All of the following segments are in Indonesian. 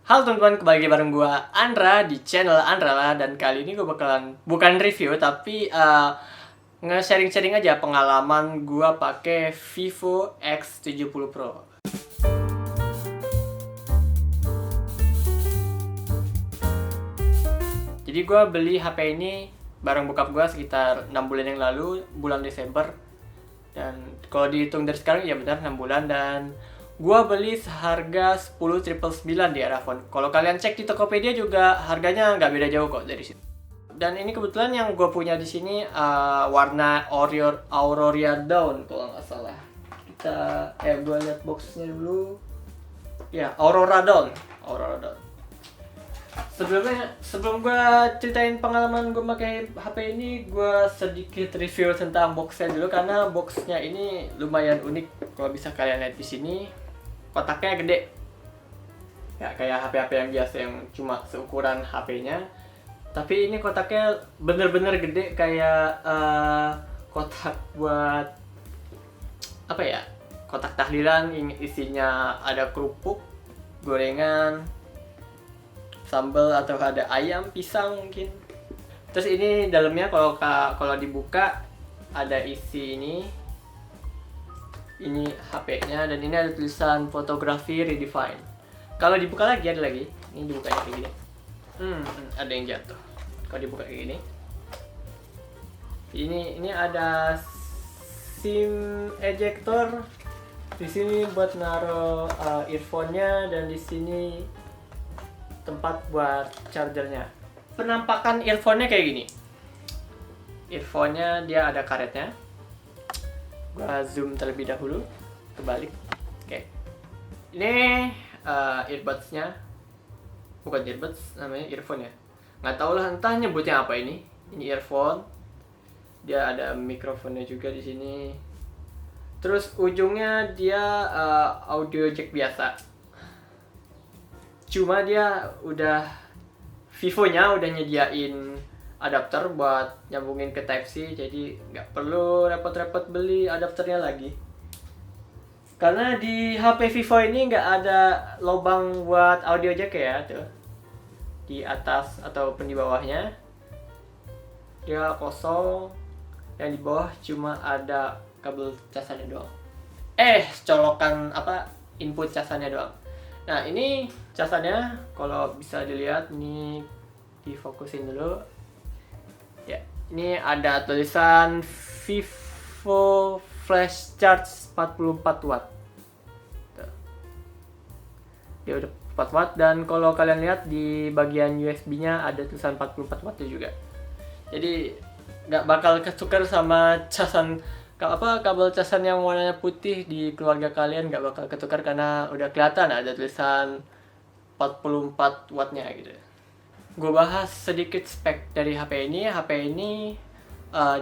Halo teman-teman, kembali lagi bareng gua Andra di channel Andra, dan kali ini gue bakalan bukan review tapi nge-sharing-sharing aja pengalaman gua pakai Vivo X70 Pro. Jadi gua beli HP ini bareng bokap gua sekitar 6 bulan yang lalu, bulan Desember. Dan kalau dihitung dari sekarang ya benar 6 bulan, dan gua beli seharga 10.999 di Erafon. Kalau kalian cek di Tokopedia juga harganya nggak beda jauh kok dari situ. Dan ini kebetulan yang gue punya di sini warna Aurora Dawn kalau nggak salah. Kita gue lihat boxnya dulu. Ya, Aurora Dawn. Sebelum gue ceritain pengalaman gue pakai HP ini, gue sedikit review tentang boxnya dulu karena boxnya ini lumayan unik. Kalau bisa kalian lihat di sini, kotaknya gede. Ya kayak HP-HP yang biasa yang cuma seukuran HP-nya. Tapi ini kotaknya bener-bener gede, kayak kotak buat apa ya? Kotak tahlilan, isinya ada kerupuk, gorengan, sambal, atau ada ayam, pisang mungkin. Terus ini dalamnya kalau dibuka ada isi ini HP-nya, dan ini ada tulisan fotografi redefine. Kalau dibuka lagi ada lagi, ini dibukanya kayak gini. Ada yang jatuh. Kalau dibuka kayak gini, ini ada SIM ejector. Di sini buat naruh earphone-nya, dan di sini tempat buat chargernya. Penampakan earphone-nya kayak gini. Earphone-nya dia ada karetnya. Gua zoom terlebih dahulu, kebalik. Oke. Ini earbuds-nya. Bukan earbuds, namanya earphone ya. Nggak tahu lah, entah nyebutnya apa ini. Ini earphone. Dia ada mikrofonnya juga di sini. Terus ujungnya dia audio jack biasa. Cuma dia Vivo-nya udah nyediain adapter buat nyambungin ke Type-C, jadi nggak perlu repot-repot beli adapternya lagi. Karena di HP Vivo ini nggak ada lubang buat audio jack ya, tuh. Di atas ataupun di bawahnya dia kosong, yang di bawah cuma ada kabel casannya doang. Colokan input casannya doang. Nah, ini casannya kalau bisa dilihat, ini difokusin dulu. Ya, ini ada tulisan Vivo Flash Charge 44 watt. Tuh. Dia udah 4 watt, dan kalau kalian lihat di bagian USB-nya ada tulisan 44 watt juga. Jadi nggak bakal ketukar sama kabel casan yang warnanya putih di keluarga kalian, nggak bakal ketukar karena udah kelihatan ada tulisan 44 wattnya gitu. Gue bahas sedikit spek dari HP ini.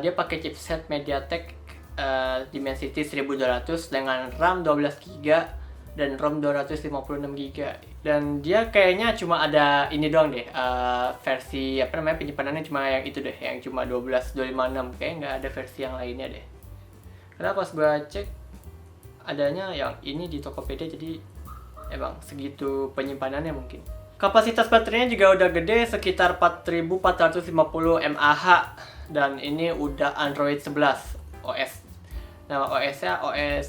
Dia pakai chipset MediaTek Dimensity 1200 dengan RAM 12GB dan ROM 256GB. Dan dia kayaknya cuma ada ini doang deh, versi penyimpanannya cuma yang itu deh, yang cuma 12256. Kayaknya nggak ada versi yang lainnya deh. Karena pas gue cek adanya yang ini di Tokopedia, jadi emang segitu penyimpanannya mungkin. Kapasitas baterainya juga udah gede, sekitar 4450 mAh, dan ini udah Android 11 OS. Nama OS-nya OS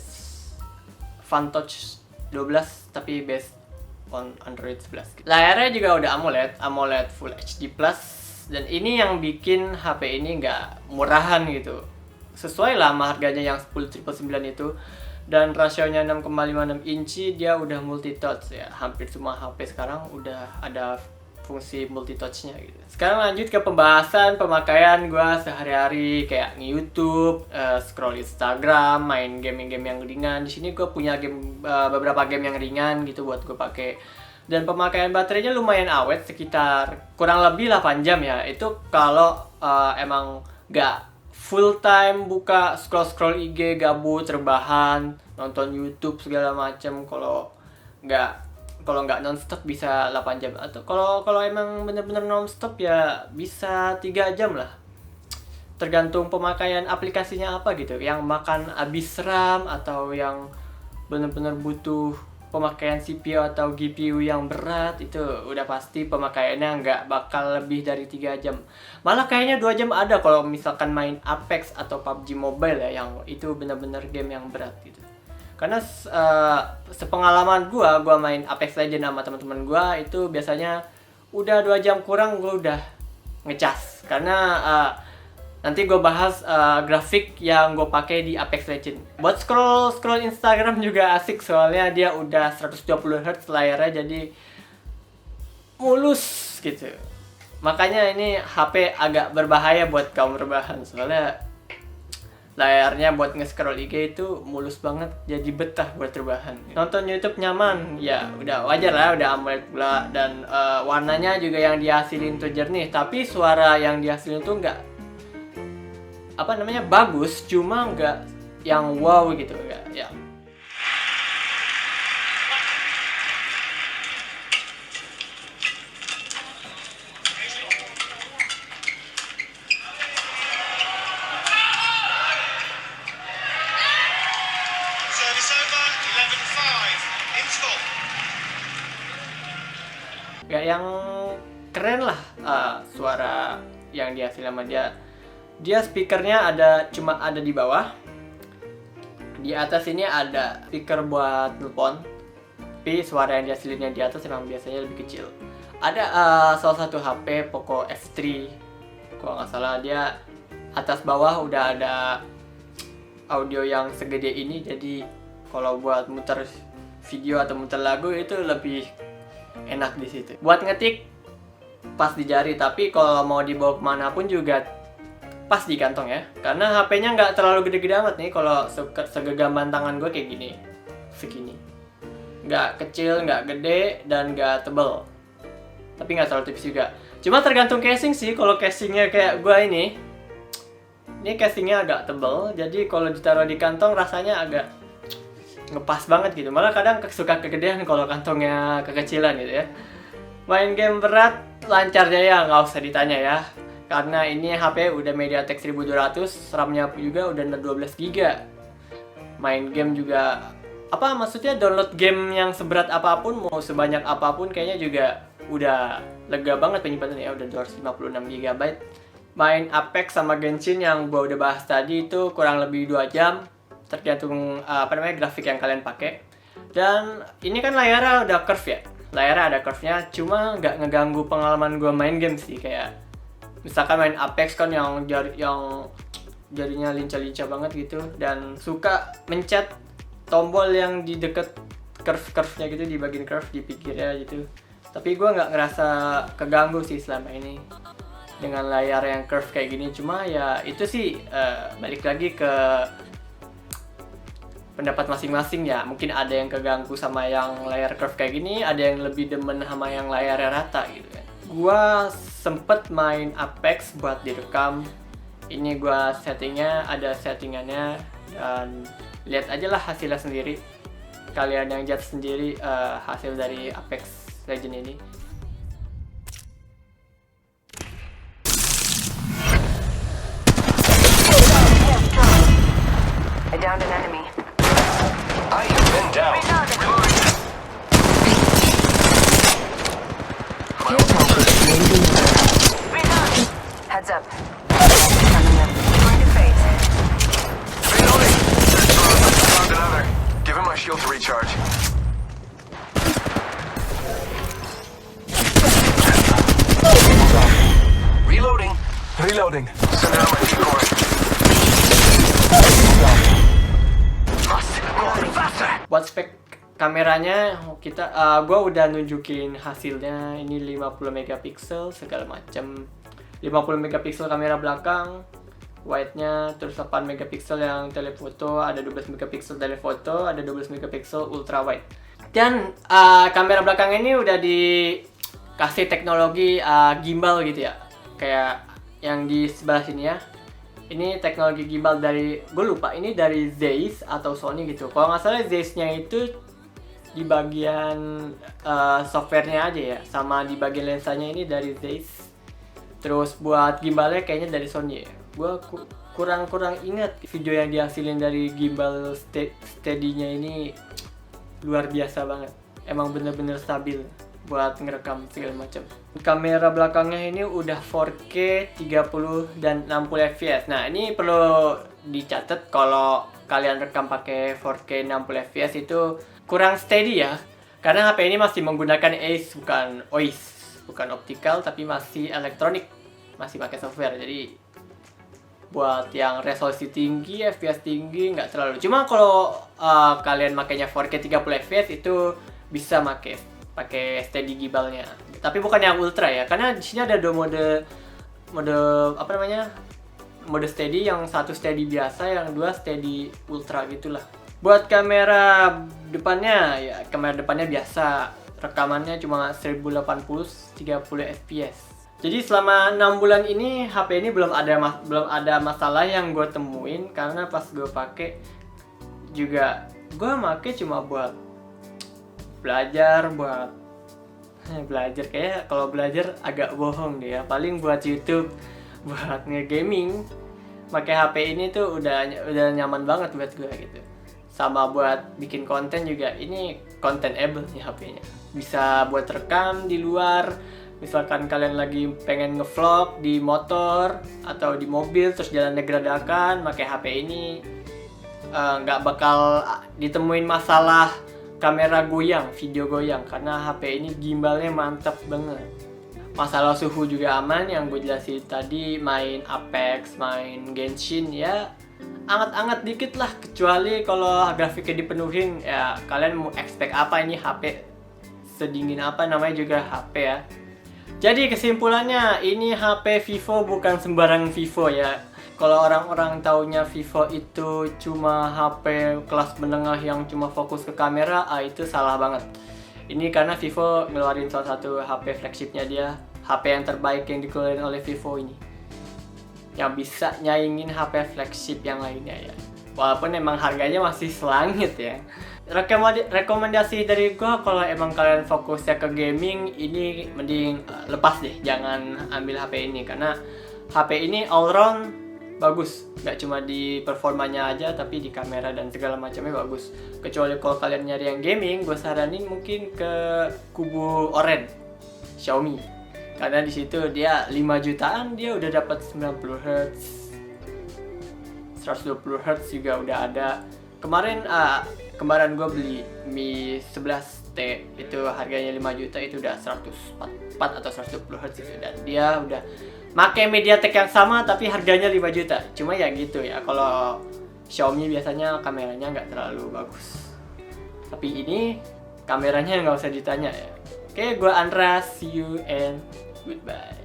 Fantouch 12 tapi based on Android 11. Layarnya juga udah AMOLED Full HD+, dan ini yang bikin HP ini nggak murahan gitu. Sesuai lah sama harganya yang 10.999 itu, dan rasionya 6,56 inci. Dia udah multi touch ya, hampir semua HP sekarang udah ada fungsi multi touch-nya gitu. Sekarang lanjut ke pembahasan pemakaian gue sehari-hari, kayak nge-YouTube, scroll Instagram, main game-game yang ringan. Di sini gue punya beberapa game yang ringan gitu buat gue pakai. Dan pemakaian baterainya lumayan awet, sekitar kurang lebih 8 jam ya. Itu kalau emang nggak full time buka scroll IG, gabut, rebahan, nonton YouTube segala macem. Kalau nggak nonstop bisa 8 jam, atau kalau emang bener-bener nonstop ya bisa 3 jam lah. Tergantung pemakaian aplikasinya apa gitu, yang makan habis RAM atau yang bener-bener butuh pemakaian CPU atau GPU yang berat, itu udah pasti pemakaiannya nggak bakal lebih dari 3 jam. Malah kayaknya 2 jam ada kalau misalkan main Apex atau PUBG Mobile ya, yang itu bener-bener game yang berat gitu. Karena sepengalaman gua main Apex Legends sama teman-teman gua itu biasanya udah 2 jam kurang gua udah ngecas. Karena nanti gue bahas grafik yang gue pakai di Apex Legends. Buat scroll Instagram juga asik, soalnya dia udah 120 Hz layarnya, jadi mulus gitu. Makanya ini HP agak berbahaya buat kaum rebahan, soalnya layarnya buat nge-scroll IG itu mulus banget, jadi betah buat rebahan. Nonton YouTube nyaman, ya udah wajar lah, udah AMOLED pula, dan warnanya juga yang dihasilin tuh jernih. Tapi suara yang dihasilin tuh nggak bagus, cuma nggak yang wow gitu ya. Gak yang keren lah suara yang dihasilin sama dia. Dia speakernya cuma ada di bawah. Di atas ini ada speaker buat telepon, tapi suara yang dihasilin di atas emang biasanya lebih kecil. Ada salah satu HP Poco F3, kalau nggak salah, dia atas bawah udah ada audio yang segede ini, jadi kalau buat muter video atau muter lagu itu lebih enak di situ. Buat ngetik pas di jari, tapi kalau mau dibawa kemana pun juga pas di kantong ya, karena HP-nya nggak terlalu gede-gede amat nih. Kalau segenggaman tangan gue kayak gini, segini, nggak kecil, nggak gede, dan nggak tebel, tapi nggak terlalu tipis juga. Cuma tergantung casing sih. Kalau casingnya kayak gue ini casingnya agak tebel, jadi kalau ditaruh di kantong rasanya agak ngepas banget gitu. Malah kadang suka kegedean kalau kantongnya kekecilan gitu ya. Main game berat lancar jaya, nggak usah ditanya ya. Karena ini HP udah MediaTek 1200, RAM-nya juga udah 12 GB. Main game juga, maksudnya download game yang seberat apapun, mau sebanyak apapun, kayaknya juga udah lega banget penyimpanannya ya, udah 256 GB. Main Apex sama Genshin yang gua udah bahas tadi itu kurang lebih 2 jam, tergantung grafik yang kalian pakai. Dan ini kan layarnya udah curve ya. Layarnya ada curve-nya, cuma nggak ngeganggu pengalaman gua main game sih. Kayak misalkan main Apex kan yang jarinya lincah-lincah banget gitu, dan suka mencet tombol yang di deket curve-nya gitu, di bagian curve di pinggirnya gitu. Tapi gue nggak ngerasa keganggu sih selama ini dengan layar yang curve kayak gini. Cuma ya itu sih balik lagi ke pendapat masing-masing ya. Mungkin ada yang keganggu sama yang layar curve kayak gini, ada yang lebih demen sama yang layarnya rata gitu kan. Gua sempet main Apex buat direkam. Ini gua ada settingannya, dan lihat aja lah hasilnya sendiri. Kalian yang judge sendiri hasil dari Apex Legends ini. I downed an enemy. I have been down. Heads up. Going to phase. Reloading. Found another. Give him my shield to recharge. Reloading. Reloading. Send out my decoy. Faster. Buat spek kameranya gua udah nunjukin hasilnya. Ini 50 megapiksel segala macam. 50 megapiksel kamera belakang, wide-nya, terus 8 megapiksel yang telefoto, ada 12 megapiksel telefoto, ada 12 megapiksel ultra wide. Dan kamera belakang ini udah dikasih teknologi gimbal gitu ya, kayak yang di sebelah sini ya. Ini teknologi gimbal dari, gue lupa ini dari Zeiss atau Sony gitu. Kalau nggak salah Zeiss-nya itu di bagian software-nya aja ya, sama di bagian lensanya ini dari Zeiss. Terus buat gimbalnya kayaknya dari Sony ya. Gue kurang ingat video yang dihasilin dari gimbal steady-nya ini luar biasa banget. Emang bener-bener stabil buat ngerekam segala macam. Kamera belakangnya ini udah 4K 30 dan 60 fps. Nah, ini perlu dicatat kalau kalian rekam pakai 4K 60 fps itu kurang steady ya. Karena HP ini masih menggunakan ACE, bukan OIS, bukan optical tapi masih elektronik, masih pakai software. Jadi buat yang resolusi tinggi, FPS tinggi nggak terlalu. Cuma kalau kalian makainya 4K 30 fps itu bisa pakai steady gimbal-nya. Tapi bukan yang ultra ya, karena di sini ada dua mode apa namanya? Mode steady, yang satu steady biasa, yang dua steady ultra gitulah. Buat kamera depannya ya, kamera depannya biasa. Rekamannya cuma 1080 30 fps. Jadi selama 6 bulan ini HP ini belum ada masalah yang gue temuin, karena pas gue pakai juga gue pakai cuma buat belajar, kayak kalau belajar agak bohong deh ya, paling buat YouTube, buat nge-gaming. Pakai HP ini tuh udah nyaman banget buat gue gitu. Sama buat bikin konten juga, ini content-able nih HP-nya. Bisa buat rekam di luar, misalkan kalian lagi pengen ngevlog di motor atau di mobil terus jalannya geradakan, pakai HP ini nggak bakal ditemuin masalah kamera goyang, video goyang, karena HP ini gimbalnya mantap banget. Masalah suhu juga aman, yang gue jelasin tadi. Main Apex, main Genshin ya anget-anget dikit lah, kecuali kalau grafiknya dipenuhin ya. Kalian mau expect apa, ini HP sedingin apa, namanya juga HP ya. Jadi kesimpulannya, ini HP Vivo bukan sembarang Vivo ya. Kalau orang-orang taunya Vivo itu cuma HP kelas menengah yang cuma fokus ke kamera, itu salah banget. Ini karena Vivo ngeluarin salah satu HP flagshipnya dia, HP yang terbaik yang dikeluarin oleh Vivo ini, yang bisa nyaingin HP flagship yang lainnya ya. Walaupun emang harganya masih selangit ya. Rekomendasi dari gua, kalau emang kalian fokusnya ke gaming, ini mending lepas deh, jangan ambil HP ini, karena HP ini all round bagus, nggak cuma di performanya aja tapi di kamera dan segala macamnya bagus. Kecuali kalau kalian nyari yang gaming, gue saranin mungkin ke kubu Oren, Xiaomi, karena di situ dia 5 jutaan dia udah dapat 90 Hz, 120 Hz juga udah ada. Kemarin gue beli Mi 11T itu harganya 5 juta, itu udah 104 atau 120 Hz gitu, dan dia udah pakai MediaTek yang sama tapi harganya 5 juta. Cuma ya gitu ya, kalau Xiaomi biasanya kameranya nggak terlalu bagus, tapi ini kameranya nggak usah ditanya ya. Oke, gue Andra, see you and goodbye.